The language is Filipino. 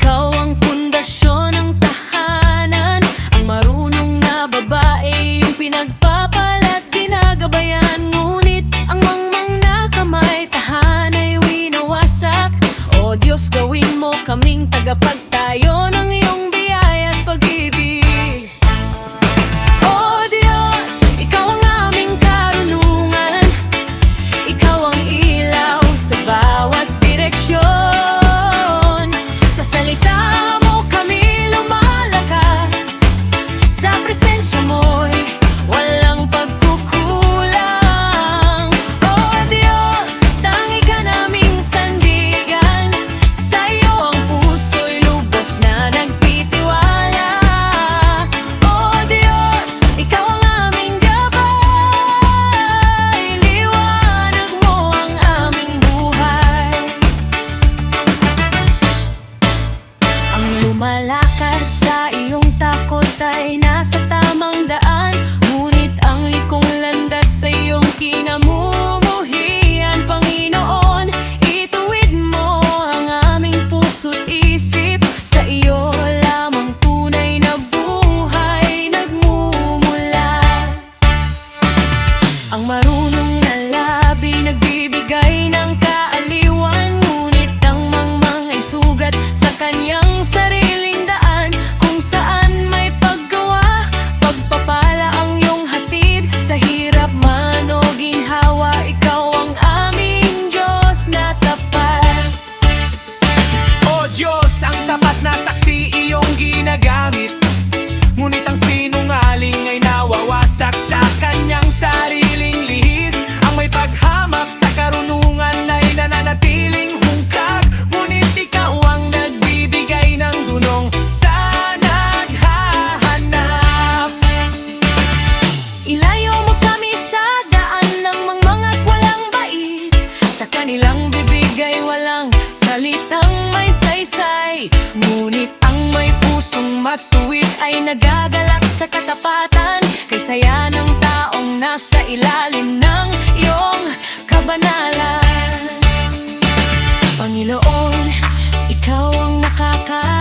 Ikaw ang pundasyon ng tahanan, ang marunong na babae, yung pinagpapala't ginagabayan. Ngunit ang mangmang na kamay, tahana'y winawasak. O Diyos, gawin mo kaming tagapagtayo ng iyong biyaya at pag-ibig. O Diyos, ikaw ang aming karunungan, ikaw ang ilaw sa bawat direksyon. Sa salita mo kami lumalakas, sa presensya mo'y walang pagkukulang. O Diyos, tangi ka naming sandigan, sa iyo ang puso'y lubos na nagtitiwala. O Diyos, ikaw ang aming gabay, liwanag mo ang aming buhay. Ang lumalakad sa iyong takot ay nasa tamang daan, ngunit ang likong landas sa iyong kinamumuhian. Panginoon, ituwid mo ang aming puso't isip, sa iyo lamang tunay na buhay nagmumula. Ang marunong na labi nagbibigay ng kaaliwan, ngunit ang mangmang ay sugat sa kanyang sariling daan. Kung saan may paggawa, pagpapala ang iyong hatid, sa hirap man o ginhawa, ikaw ang aming Diyos na tapat. O Diyos, ang tapat na saksi iyong ginagamit, ngunit ang sinungaling ay nawawasak sa kanyang sariling lihis. Ang may paghamak sa karunungan ay nananatiling hungkag, ngunit ikaw ang nagbibigay ng dunong sa naghahanap. Ilayo mo kami sa daan ng mangmang at walang bait, sa kanilang bibig ay walang salitang may saysay, ngunit ang may pusong matuwid ay nagagalak sa katapatan. Kay saya ng taong nasa ilalim ng iyong kabanalan. Panginoon, ikaw ang nakaka